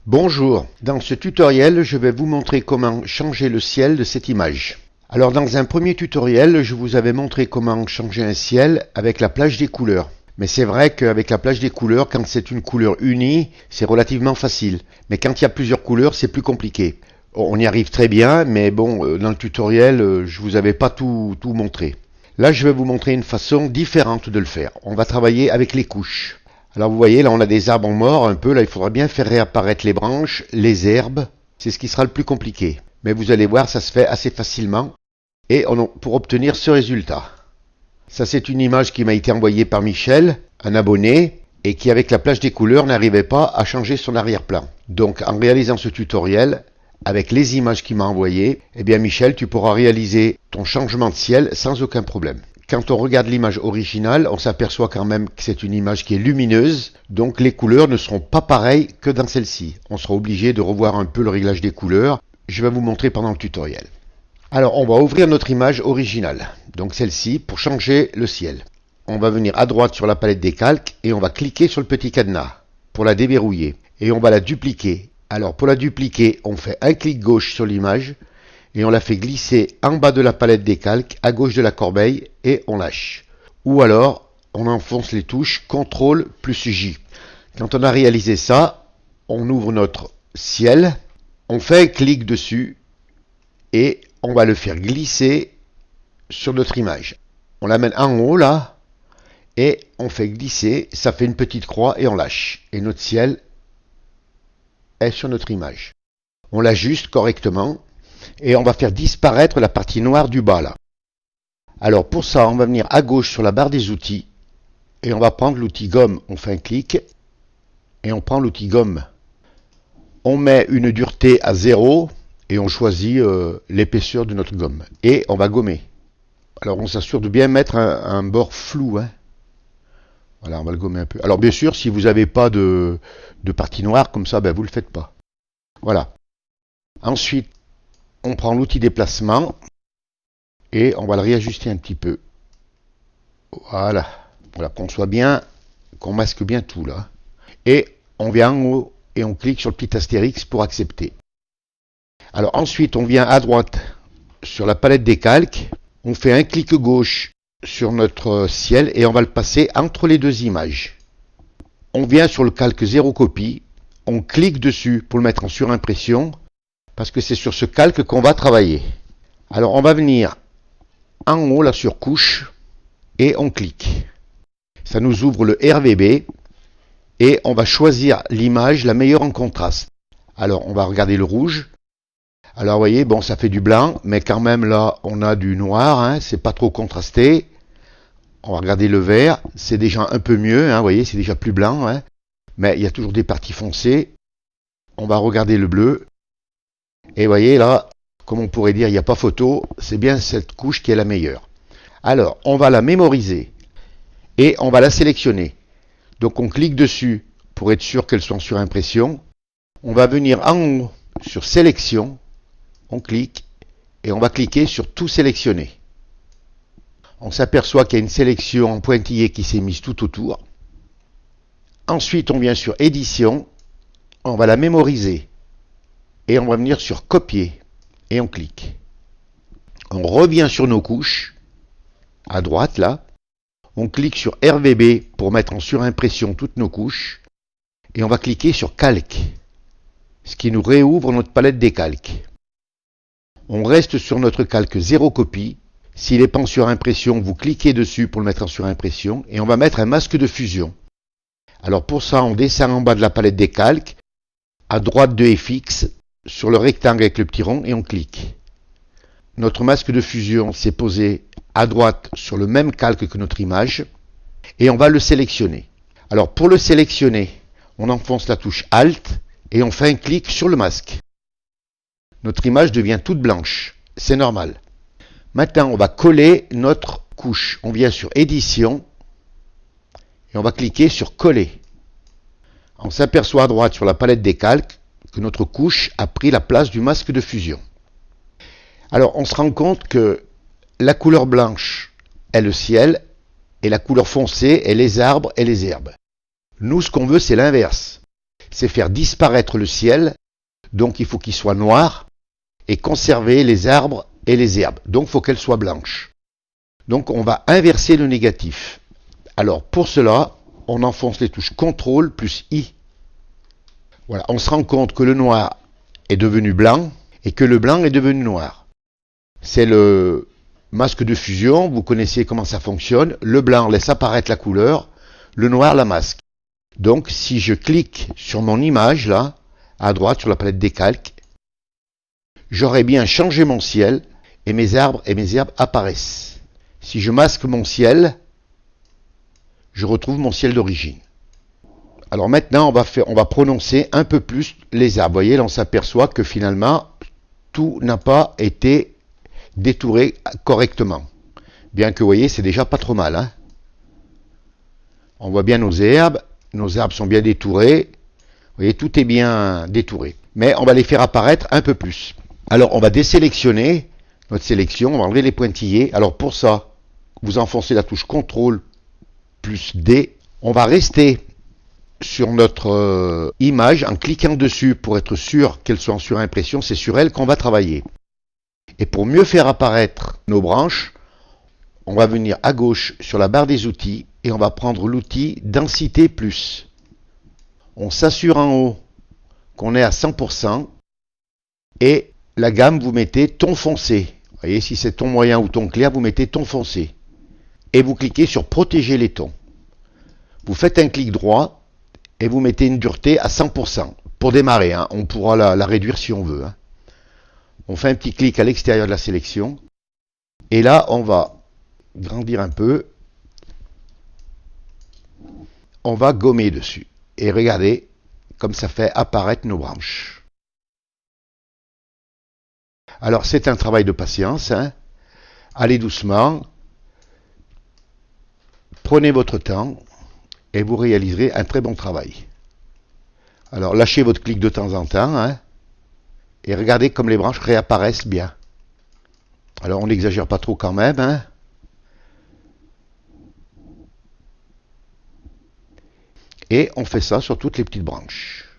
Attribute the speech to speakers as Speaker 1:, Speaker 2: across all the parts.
Speaker 1: Bonjour, dans ce tutoriel, je vais vous montrer comment changer le ciel de cette image. Alors dans un premier tutoriel, je vous avais montré comment changer un ciel avec la plage des couleurs. Mais c'est vrai qu'avec la plage des couleurs, quand c'est une couleur unie, c'est relativement facile. Mais quand il y a plusieurs couleurs, c'est plus compliqué. On y arrive très bien, mais bon, dans le tutoriel, je vous avais pas tout montré. Là, je vais vous montrer une façon différente de le faire. On va travailler avec les couches. Alors vous voyez, là on a des arbres morts un peu, là il faudra bien faire réapparaître les branches, les herbes, c'est ce qui sera le plus compliqué. Mais vous allez voir, ça se fait assez facilement, et pour obtenir ce résultat. Ça c'est une image qui m'a été envoyée par Michel, un abonné, et qui avec la plage des couleurs n'arrivait pas à changer son arrière-plan. Donc en réalisant ce tutoriel, avec les images qu'il m'a envoyées, eh bien Michel, tu pourras réaliser ton changement de ciel sans aucun problème. Quand on regarde l'image originale, on s'aperçoit quand même que c'est une image qui est lumineuse, donc les couleurs ne seront pas pareilles que dans celle-ci. On sera obligé de revoir un peu le réglage des couleurs. Je vais vous montrer pendant le tutoriel. Alors, on va ouvrir notre image originale, donc celle-ci, pour changer le ciel. On va venir à droite sur la palette des calques et on va cliquer sur le petit cadenas pour la déverrouiller. Et on va la dupliquer. Alors, pour la dupliquer, on fait un clic gauche sur l'image, et on la fait glisser en bas de la palette des calques, à gauche de la corbeille, et on lâche. Ou alors, on enfonce les touches CTRL plus J. Quand on a réalisé ça, on ouvre notre ciel, on fait un clic dessus, et on va le faire glisser sur notre image. On l'amène en haut, là, et on fait glisser, ça fait une petite croix, et on lâche. Et notre ciel est sur notre image. On l'ajuste correctement, et on va faire disparaître la partie noire du bas là. Alors pour ça, on va venir à gauche sur la barre des outils et on va prendre l'outil gomme. On fait un clic et on prend l'outil gomme. On met une dureté à 0 et on choisit l'épaisseur de notre gomme. Et on va gommer. Alors on s'assure de bien mettre un bord flou. Voilà, on va le gommer un peu. Alors bien sûr, si vous n'avez pas de partie noire comme ça, ben, vous ne le faites pas. Voilà. Ensuite, on prend l'outil déplacement et on va le réajuster un petit peu. Voilà. Voilà, qu'on masque bien tout là. Et on vient en haut et on clique sur le petit astérix pour accepter. Alors ensuite, on vient à droite sur la palette des calques. On fait un clic gauche sur notre ciel et on va le passer entre les deux images. On vient sur le calque 0 copie. On clique dessus pour le mettre en surimpression. Parce que c'est sur ce calque qu'on va travailler. Alors on va venir en haut là sur couche et on clique. Ça nous ouvre le RVB et on va choisir l'image la meilleure en contraste. Alors on va regarder le rouge. Alors vous voyez, bon ça fait du blanc, mais quand même là on a du noir, c'est pas trop contrasté. On va regarder le vert, c'est déjà un peu mieux, vous voyez, c'est déjà plus blanc, mais il y a toujours des parties foncées. On va regarder le bleu. Et vous voyez là, comme on pourrait dire, il n'y a pas photo, c'est bien cette couche qui est la meilleure. Alors, on va la mémoriser et on va la sélectionner. Donc on clique dessus pour être sûr qu'elle soit en surimpression. On va venir en haut sur sélection, on clique et on va cliquer sur tout sélectionner. On s'aperçoit qu'il y a une sélection en pointillé qui s'est mise tout autour. Ensuite, on vient sur édition, on va la mémoriser. Et on va venir sur copier et on clique. On revient sur nos couches, à droite là. On clique sur RVB pour mettre en surimpression toutes nos couches. Et on va cliquer sur calque, ce qui nous réouvre notre palette des calques. On reste sur notre calque 0 copie. S'il n'est pas en surimpression, vous cliquez dessus pour le mettre en surimpression. Et on va mettre un masque de fusion. Alors pour ça, on descend en bas de la palette des calques, à droite de FX, sur le rectangle avec le petit rond et on clique. Notre masque de fusion s'est posé à droite sur le même calque que notre image et on va le sélectionner. Alors pour le sélectionner, on enfonce la touche Alt et on fait un clic sur le masque. Notre image devient toute blanche, c'est normal. Maintenant on va coller notre couche. On vient sur édition et on va cliquer sur coller. On s'aperçoit à droite sur la palette des calques que notre couche a pris la place du masque de fusion. Alors on se rend compte que la couleur blanche est le ciel et la couleur foncée est les arbres et les herbes. Nous, ce qu'on veut, c'est l'inverse. C'est faire disparaître le ciel, donc il faut qu'il soit noir, et conserver les arbres et les herbes. Donc il faut qu'elles soient blanches. Donc on va inverser le négatif. Alors pour cela, on enfonce les touches CTRL plus I. Voilà, on se rend compte que le noir est devenu blanc et que le blanc est devenu noir. C'est le masque de fusion, vous connaissez comment ça fonctionne. Le blanc laisse apparaître la couleur, le noir la masque. Donc si je clique sur mon image là, à droite sur la palette des calques, j'aurai bien changé mon ciel et mes arbres et mes herbes apparaissent. Si je masque mon ciel, je retrouve mon ciel d'origine. Alors maintenant, on va prononcer un peu plus les arbres. Vous voyez, là on s'aperçoit que finalement, tout n'a pas été détouré correctement. Bien que, vous voyez, c'est déjà pas trop mal. Hein. On voit bien nos arbres sont bien détourés. Vous voyez, tout est bien détouré. Mais on va les faire apparaître un peu plus. Alors, on va désélectionner notre sélection, on va enlever les pointillés. Alors pour ça, vous enfoncez la touche CTRL plus D. On va rester sur notre image en cliquant dessus pour être sûr qu'elle soit en surimpression. C'est sur elle qu'on va travailler. Et pour mieux faire apparaître nos branches, on va venir à gauche sur la barre des outils et on va prendre l'outil Densité plus. On s'assure en haut qu'on est à 100% et la gamme, vous mettez ton foncé. Vous voyez, si c'est ton moyen ou ton clair, vous mettez ton foncé. Et vous cliquez sur Protéger les tons. Vous faites un clic droit et vous mettez une dureté à 100%. Pour démarrer, hein, on pourra la réduire si on veut. Hein. On fait un petit clic à l'extérieur de la sélection. Et là, on va grandir un peu. On va gommer dessus. Et regardez comme ça fait apparaître nos branches. Alors, c'est un travail de patience. Hein. Allez doucement. Prenez votre temps et vous réaliserez un très bon travail. Alors, lâchez votre clic de temps en temps. Hein, et regardez comme les branches réapparaissent bien. Alors, on n'exagère pas trop quand même. Hein. Et on fait ça sur toutes les petites branches.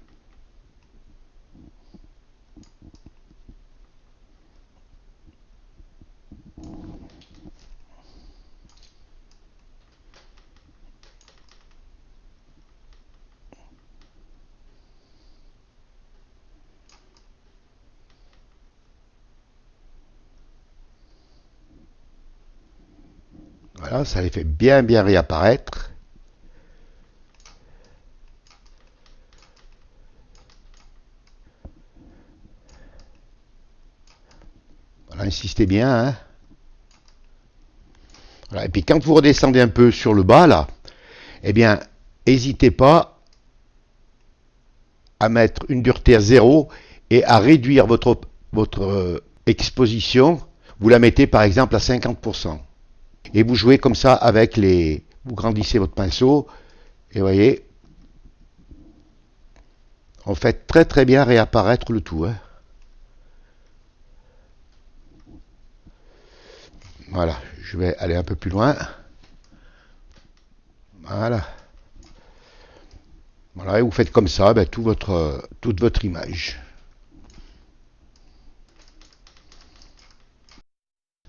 Speaker 1: Voilà, ça les fait bien réapparaître. Voilà, insistez bien. Hein. Voilà, et puis quand vous redescendez un peu sur le bas, là, eh bien, n'hésitez pas à mettre une dureté à 0 et à réduire votre exposition. Vous la mettez par exemple à 50%. Et vous jouez comme ça avec les... Vous grandissez votre pinceau. Et vous voyez, on fait très bien réapparaître le tout. Hein. Voilà, je vais aller un peu plus loin. Voilà. Voilà, et vous faites comme ça ben, toute votre image.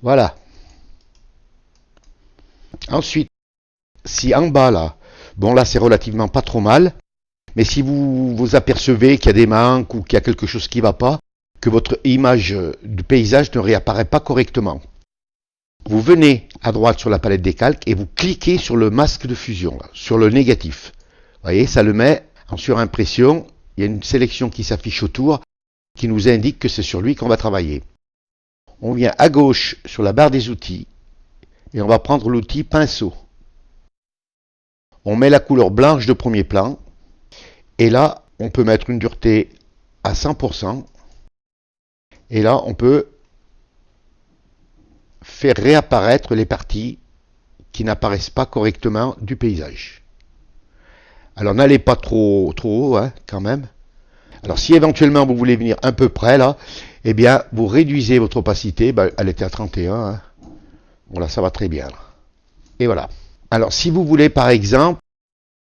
Speaker 1: Voilà. Ensuite, si en bas là, bon là c'est relativement pas trop mal, mais si vous vous apercevez qu'il y a des manques ou qu'il y a quelque chose qui ne va pas, que votre image du paysage ne réapparaît pas correctement, vous venez à droite sur la palette des calques et vous cliquez sur le masque de fusion, là, sur le négatif. Vous voyez, ça le met en surimpression, il y a une sélection qui s'affiche autour qui nous indique que c'est sur lui qu'on va travailler. On vient à gauche sur la barre des outils et on va prendre l'outil pinceau. On met la couleur blanche de premier plan et là on peut mettre une dureté à 100% et là on peut faire réapparaître les parties qui n'apparaissent pas correctement du paysage. Alors n'allez pas trop haut hein, quand même. Alors si éventuellement vous voulez venir un peu près là, eh bien vous réduisez votre opacité, ben, elle était à 31. Hein. Voilà, ça va très bien. Là. Et voilà. Alors si vous voulez par exemple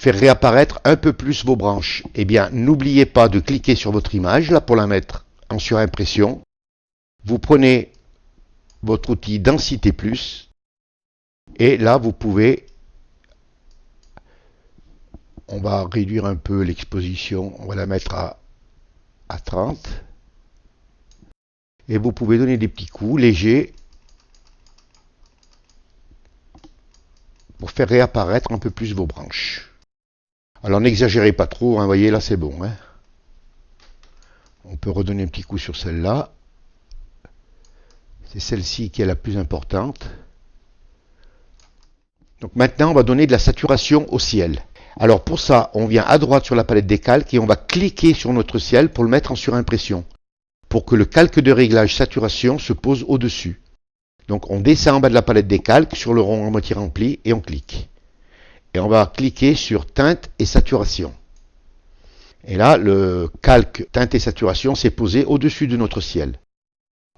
Speaker 1: faire réapparaître un peu plus vos branches, eh bien n'oubliez pas de cliquer sur votre image là pour la mettre en surimpression. Vous prenez votre outil Densité Plus et là vous pouvez, on va réduire un peu l'exposition, on va la mettre à 30 et vous pouvez donner des petits coups légers pour faire réapparaître un peu plus vos branches. Alors n'exagérez pas trop, hein, voyez là c'est bon. Hein. On peut redonner un petit coup sur celle-là. C'est celle-ci qui est la plus importante. Donc maintenant on va donner de la saturation au ciel. Alors pour ça, on vient à droite sur la palette des calques et on va cliquer sur notre ciel pour le mettre en surimpression. Pour que le calque de réglage saturation se pose au-dessus. Donc on descend en bas de la palette des calques sur le rond à moitié rempli et on clique. Et on va cliquer sur teinte et saturation. Et là, le calque teinte et saturation s'est posé au-dessus de notre ciel.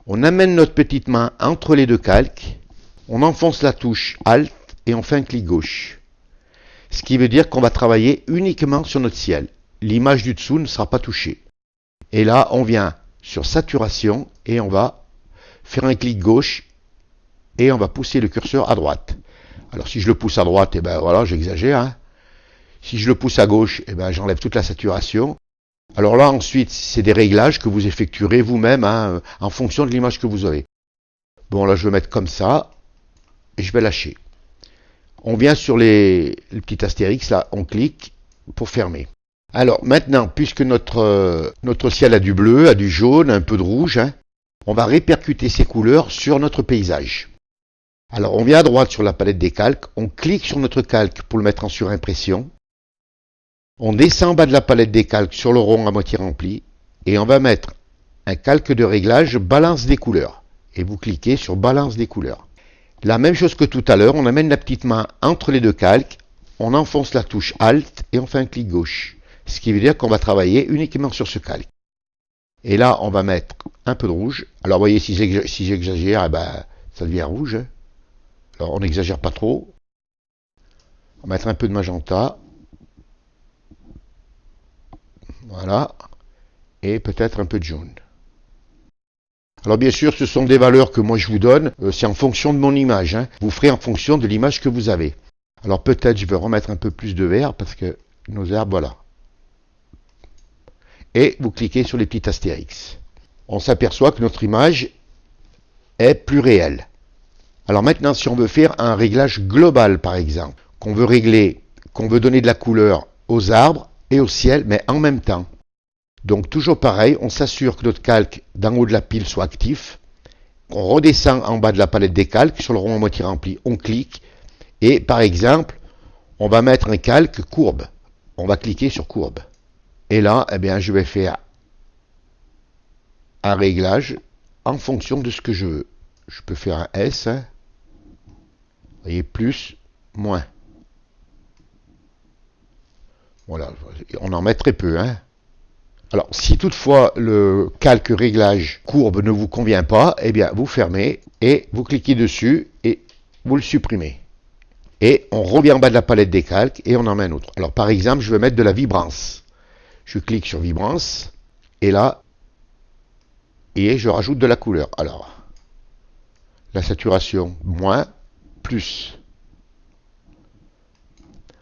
Speaker 1: On amène notre petite main entre les deux calques, on enfonce la touche Alt et on fait un clic gauche. Ce qui veut dire qu'on va travailler uniquement sur notre ciel. L'image du dessous ne sera pas touchée. Et là, on vient sur saturation et on va faire un clic gauche et on va pousser le curseur à droite. Alors si je le pousse à droite, et ben voilà, j'exagère. Hein. Si je le pousse à gauche, et ben j'enlève toute la saturation. Alors là ensuite, c'est des réglages que vous effectuerez vous-même hein, en fonction de l'image que vous avez. Bon là je vais mettre comme ça et je vais lâcher. On vient sur les petits astérix là, on clique pour fermer. Alors maintenant, puisque notre ciel a du bleu, a du jaune, un peu de rouge, hein, on va répercuter ces couleurs sur notre paysage. Alors on vient à droite sur la palette des calques, on clique sur notre calque pour le mettre en surimpression. On descend en bas de la palette des calques sur le rond à moitié rempli et on va mettre un calque de réglage balance des couleurs. Et vous cliquez sur balance des couleurs. La même chose que tout à l'heure, on amène la petite main entre les deux calques, on enfonce la touche Alt et on fait un clic gauche. Ce qui veut dire qu'on va travailler uniquement sur ce calque. Et là, on va mettre un peu de rouge. Alors, vous voyez, si j'exagère, eh ben, ça devient rouge. Alors, on n'exagère pas trop. On va mettre un peu de magenta. Voilà. Et peut-être un peu de jaune. Alors, bien sûr, ce sont des valeurs que moi je vous donne. C'est en fonction de mon image. Hein. Vous ferez en fonction de l'image que vous avez. Alors, peut-être je vais remettre un peu plus de vert parce que nos herbes, voilà. Et vous cliquez sur les petits astérix. On s'aperçoit que notre image est plus réelle. Alors maintenant, si on veut faire un réglage global, par exemple, qu'on veut régler, qu'on veut donner de la couleur aux arbres et au ciel, mais en même temps. Donc toujours pareil, on s'assure que notre calque d'en haut de la pile soit actif. On redescend en bas de la palette des calques, sur le rond à moitié rempli, on clique. Et par exemple, on va mettre un calque courbe. On va cliquer sur courbe. Et là, eh bien, je vais faire un réglage en fonction de ce que je veux. Je peux faire un S. Hein. Vous voyez, plus, moins. Voilà, on en met très peu. Hein. Alors, si toutefois le calque réglage courbe ne vous convient pas, eh bien, vous fermez et vous cliquez dessus et vous le supprimez. Et on revient en bas de la palette des calques et on en met un autre. Alors, par exemple, je vais mettre de la vibrance. Je clique sur vibrance et là, et je rajoute de la couleur. Alors, la saturation, moins, plus.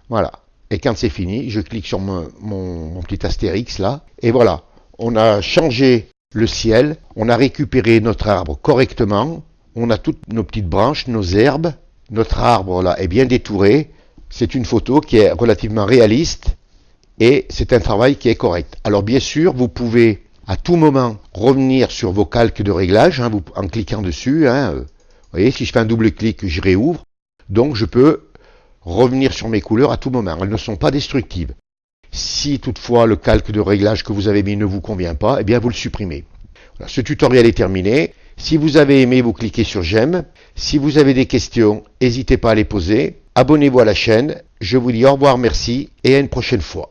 Speaker 1: Voilà. Et quand c'est fini, je clique sur mon petit astérix là. Et voilà, on a changé le ciel, on a récupéré notre arbre correctement, on a toutes nos petites branches, nos herbes. Notre arbre là est bien détouré. C'est une photo qui est relativement réaliste. Et c'est un travail qui est correct. Alors bien sûr, vous pouvez à tout moment revenir sur vos calques de réglage hein, en cliquant dessus. Hein. Vous voyez, si je fais un double clic, je réouvre. Donc je peux revenir sur mes couleurs à tout moment. Elles ne sont pas destructives. Si toutefois le calque de réglage que vous avez mis ne vous convient pas, eh bien vous le supprimez. Voilà, ce tutoriel est terminé. Si vous avez aimé, vous cliquez sur j'aime. Si vous avez des questions, n'hésitez pas à les poser. Abonnez-vous à la chaîne. Je vous dis au revoir, merci et à une prochaine fois.